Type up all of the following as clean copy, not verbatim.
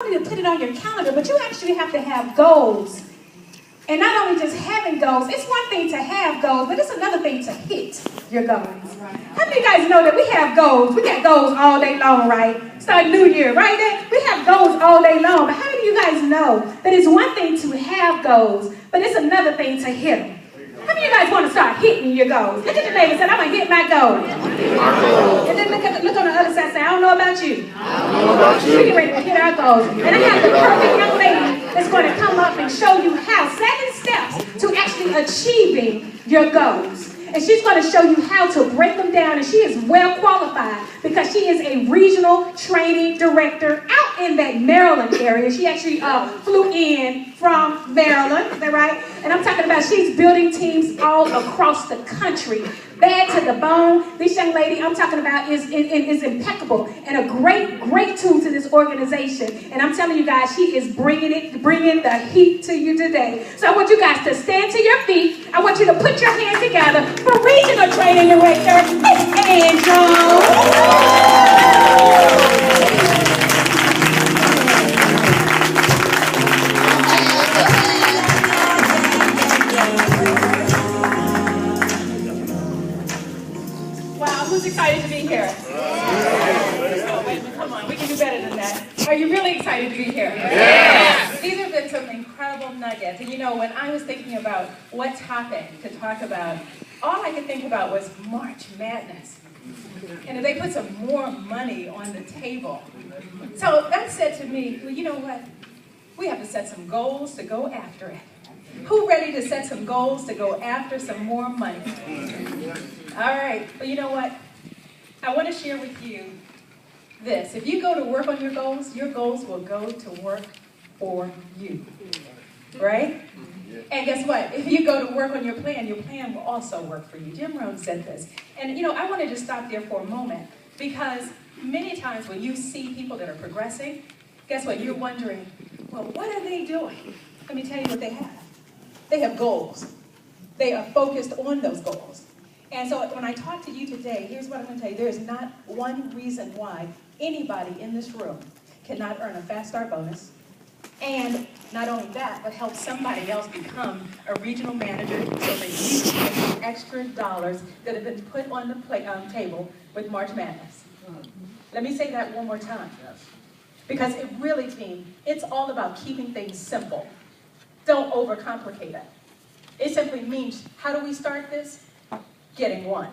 to put it on your calendar, but you actually have to have goals. And not only just having goals, it's one thing to have goals, but it's another thing to hit your goals. How many of you guys know that we have goals? We got goals all day long, right? Start New Year, right? We have goals all day long, but how many of you guys know that it's one thing to have goals, but it's another thing to hit them? How many of you guys want to start hitting your goals? Look at your neighbor and say, I'm going to hit my goal. And then look on the other side and say, I don't know about you. We're getting ready to hit our goals. And I have the perfect young lady that's going to come up and show you how, 7 steps to actually achieving your goals. And she's going to show you how to break them down. And she is well qualified because she is a regional training director out in that Maryland area. She actually flew in from Maryland. Is that right? And I'm talking about she's building teams all across the country. Bad to the bone. This young lady I'm talking about is impeccable and a great tool to this organization. And I'm telling you guys, she is bringing the heat to you today. So I want you guys to stand to your feet. I want you to put your hands together for Regional Training Director, Miss Angel. Who's excited to be here? Oh, wait, come on, we can do better than that. Are you really excited to be here? Yes! These have been some incredible nuggets. And you know, when I was thinking about what topic to talk about, all I could think about was March Madness. And if they put some more money on the table. So that said to me, well, you know what? We have to set some goals to go after it. Who ready to set some goals to go after some more money? All right, well, you know what? I want to share with you this. If you go to work on your goals will go to work for you, right? And guess what? If you go to work on your plan will also work for you. Jim Rohn said this. And, you know, I want to just stop there for a moment because many times when you see people that are progressing, guess what? You're wondering, well, what are they doing? Let me tell you what they have. They have goals. They are focused on those goals. And so when I talk to you today, here's what I'm going to tell you. There is not one reason why anybody in this room cannot earn a fast start bonus. And not only that, but help somebody else become a regional manager so that you can get the extra dollars that have been put on the table with March Madness. Let me say that one more time. Because it really, team, it's all about keeping things simple. Don't overcomplicate it. It simply means, how do we start this? Getting one.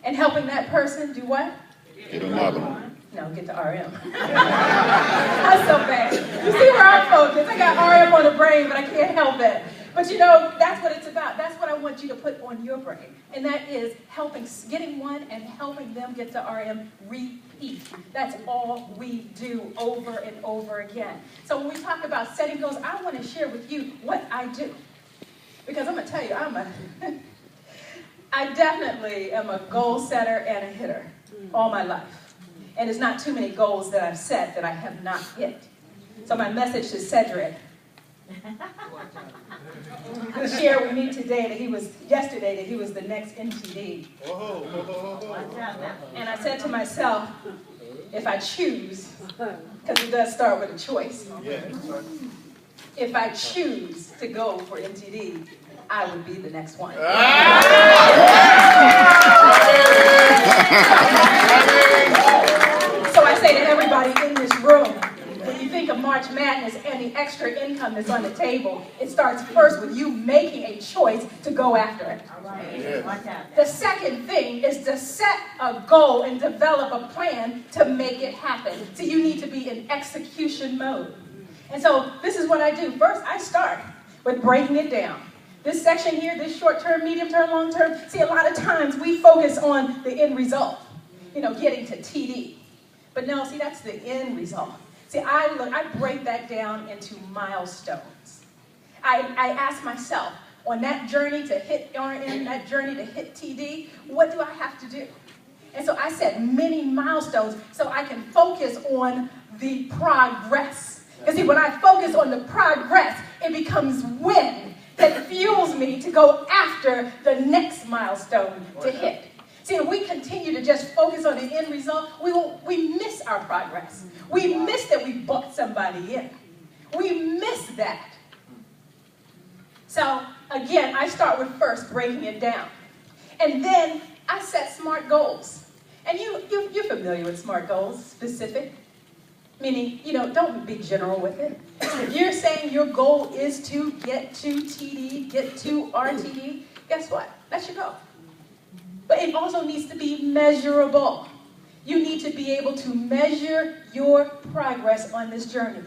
And helping that person do what? Get another one. No, get to RM. That's so bad. You see where I'm focused. I got RM on the brain, but I can't help it. But you know, that's what it's about. That's what I want you to put on your brain. And that is getting one and helping them get to RM repeat. That's all we do over and over again. So when we talk about setting goals, I want to share with you what I do. Because I'm going to tell you, I definitely am a goal setter and a hitter all my life. And there's not too many goals that I've set that I have not hit. So my message to Cedric, to share with me today yesterday that he was the next NTD. And I said to myself, if I choose, because it does start with a choice. If I choose to go for NTD, I would be the next one. So I say to everybody in this room, when you think of March Madness and the extra income that's on the table, it starts first with you making a choice to go after it. The second thing is to set a goal and develop a plan to make it happen. So you need to be in execution mode. And so this is what I do. First, I start with breaking it down. This section here, this short-term, medium-term, long-term, see, a lot of times we focus on the end result, you know, getting to TD. But no, see, that's the end result. See, I break that down into milestones. I ask myself, on that journey to hit RM, that journey to hit TD, what do I have to do? And so I set many milestones so I can focus on the progress. Because see, when I focus on the progress, it becomes wind that fuels me to go after the next milestone to hit. See, See, if we continue to just focus on the end result, we miss our progress. We miss that we bought somebody in. We miss that. So, again, I start with first breaking it down. And then I set SMART goals. And you're familiar with SMART goals, specific. Meaning, don't be general with it. If you're saying your goal is to get to TD, get to RTD, guess what? That's your goal. But it also needs to be measurable. You need to be able to measure your progress on this journey.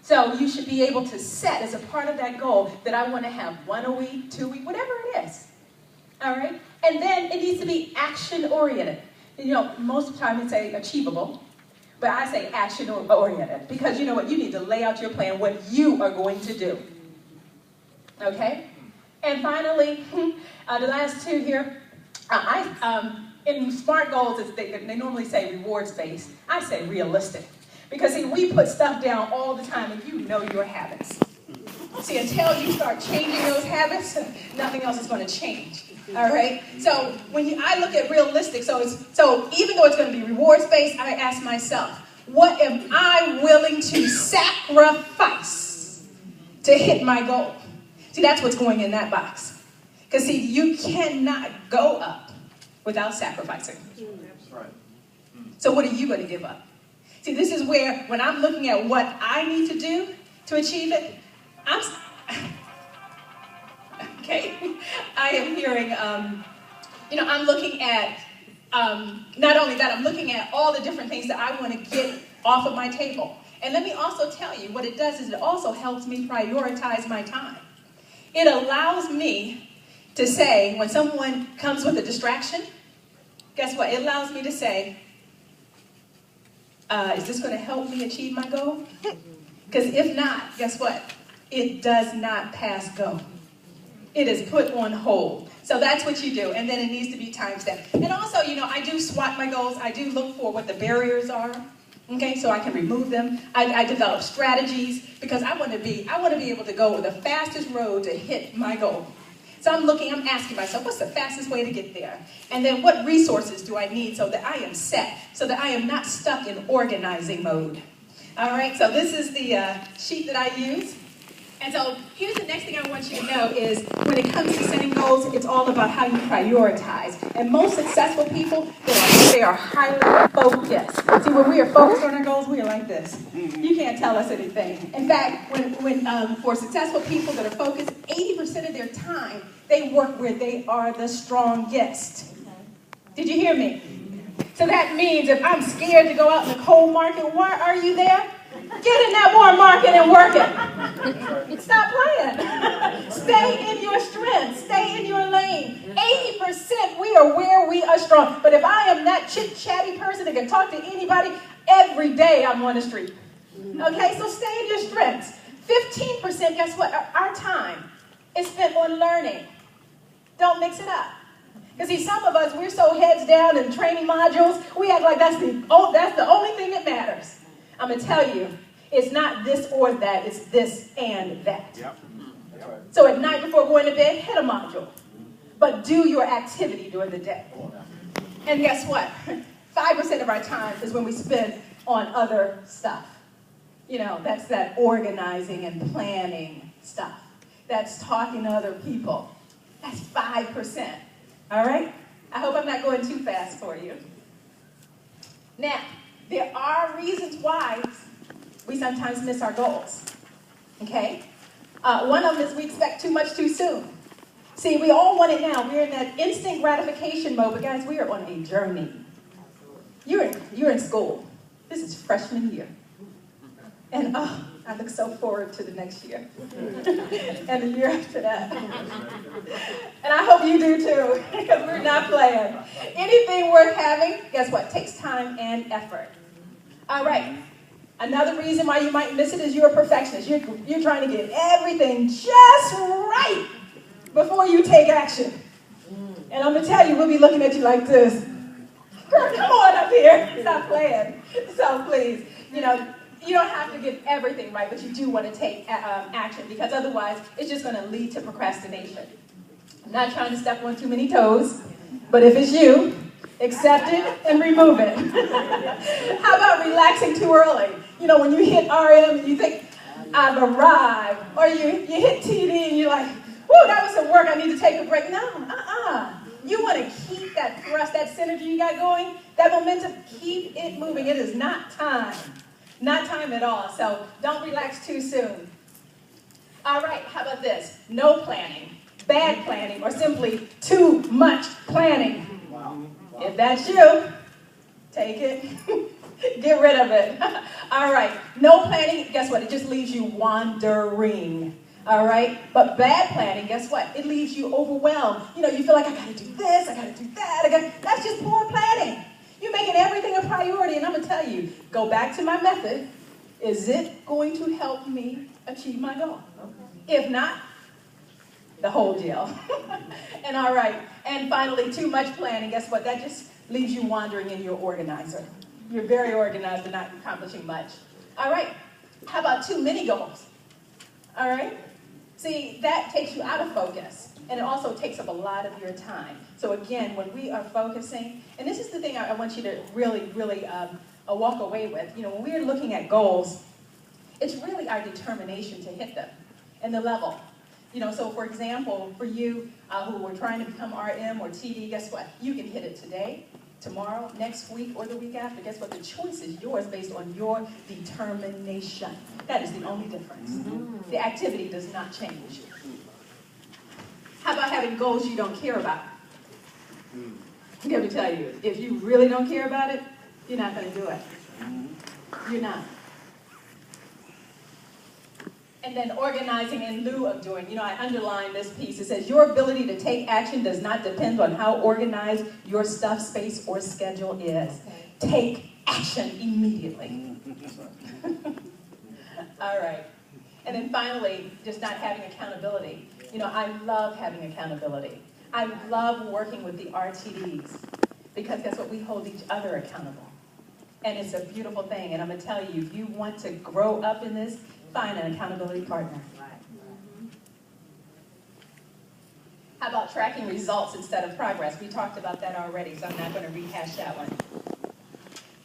So you should be able to set as a part of that goal that I want to have 1 a week, 2 a week, whatever it is. All right? And then it needs to be action-oriented. Most of the time it's achievable. But I say action-oriented because you know what? You need to lay out your plan, what you are going to do. Okay? And finally, the last two here, in SMART goals, they normally say rewards-based. I say realistic. Because, see, we put stuff down all the time, and you know your habits. See, until you start changing those habits, nothing else is going to change. All right? So when I look at realistic, so even though it's going to be rewards-based, I ask myself, what am I willing to sacrifice to hit my goal? See, that's what's going in that box. Because, see, you cannot go up without sacrificing. That's right. So what are you going to give up? See, this is where, when I'm looking at what I need to do to achieve it, okay, I am hearing, I'm looking at, not only that, I'm looking at all the different things that I want to get off of my table. And let me also tell you, what it does is it also helps me prioritize my time. It allows me to say, when someone comes with a distraction, guess what? It allows me to say, is this going to help me achieve my goal? Because if not, guess what? It does not pass go. It is put on hold. So that's what you do. And then it needs to be time stamped. And also, I do SWOT my goals. I do look for what the barriers are. Okay, so I can remove them. I develop strategies because I want to be able to go the fastest road to hit my goal. So I'm asking myself, what's the fastest way to get there? And then what resources do I need so that I am set, so that I am not stuck in organizing mode? All right, so this is the sheet that I use. And so here's the next thing I want you to know is when it comes to setting goals, it's all about how you prioritize. And most successful people, they are highly focused. See, when we are focused on our goals, we are like this. You can't tell us anything. In fact, for successful people that are focused, 80% of their time, they work where they are the strongest. Did you hear me? So that means if I'm scared to go out in the cold market, why are you there? Get in that warm market and work it. Stop playing. Stay in your strength. Stay in your lane. 80% we are where we are strong. But if I am that chit-chatty person that can talk to anybody, every day I'm on the street. Okay, so stay in your strengths. 15%, guess what? Our time is spent on learning. Don't mix it up. Because see, some of us, we're so heads down in training modules, we act like that's the only thing that matters. I'm going to tell you, it's not this or that, it's this and that. Yep. That's right. So at night before going to bed, hit a module. But do your activity during the day. And guess what? 5% of our time is when we spend on other stuff. That's that organizing and planning stuff. That's talking to other people. That's 5%. All right? I hope I'm not going too fast for you. Now, there are reasons why we sometimes miss our goals, okay? One of them is we expect too much too soon. See, we all want it now. We're in that instant gratification mode, but guys, we are on a journey. You're in school. This is freshman year. And I look so forward to the next year. And the year after that. And I hope you do too, because we're not playing. Anything worth having, guess what? Takes time and effort. All right. Another reason why you might miss it is you're a perfectionist. You're trying to get everything just right before you take action. And I'm going to tell you, we'll be looking at you like this. Girl, come on up here. Stop playing. So please, you don't have to get everything right, but you do want to take action because otherwise it's just going to lead to procrastination. I'm not trying to step on too many toes, But if it's you, accept it and remove it. How about relaxing too early? You know, when you hit RM and you think, I've arrived. Or you hit TD and you're like, whoo, that was some work, I need to take a break. No, You want to keep that thrust, that synergy you got going, that momentum, keep it moving. It is not time. Not time at all. So don't relax too soon. All right, how about this? No planning, bad planning, or simply too much planning. Wow. If that's you, take it. Get rid of it. All right, no planning, guess what? It just leaves you wandering. All right, but bad planning, guess what? It leaves you overwhelmed. You know, you feel like, I gotta do this, I gotta do that. That's just poor planning. You're making everything a priority, and I'm gonna tell you, go back to my method. Is it going to help me achieve my goal? If not, the whole deal. And all right, and finally, too much planning, guess what? That just leaves you wandering in your organizer. You're very organized but not accomplishing much. All right, how about too many goals? All right? See, that takes you out of focus, and it also takes up a lot of your time. So again, when we are focusing, and this is the thing I want you to really walk away with. You know, when we're looking at goals, it's really our determination to hit them and the level. You know, so for example, for you who are trying to become RM or TD, guess what? You can hit it today, tomorrow, next week, or the week after. Guess what? The choice is yours based on your determination. That is the only difference. The activity does not change. How about having goals you don't care about? Let me tell you, if you really don't care about it, you're not going to do it. You're not. And then organizing in lieu of doing. You know, I underlined this piece. It says, your ability to take action does not depend on how organized your stuff, space, or schedule is. Take action immediately. All right. And then finally, just not having accountability. You know, I love having accountability. I love working with the RTDs because guess what? We hold each other accountable. And it's a beautiful thing. And I'm going to tell you, if you want to grow up in this, find an accountability partner. How about tracking results instead of progress? We talked about that already, so I'm not going to rehash that one.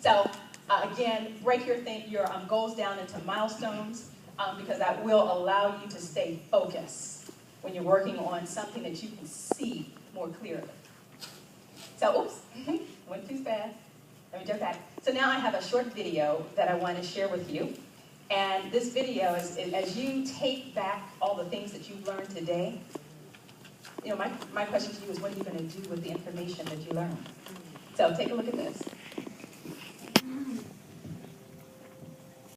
So again, break your goals down into milestones because that will allow you to stay focused when you're working on something that you can see more clearly. So, oops, went too fast. Let me jump back. So now I have a short video that I want to share with you. And this video is as you take back all the things that you've learned today, you know, my question to you is, what are you going to do with the information that you learned? So take a look at this.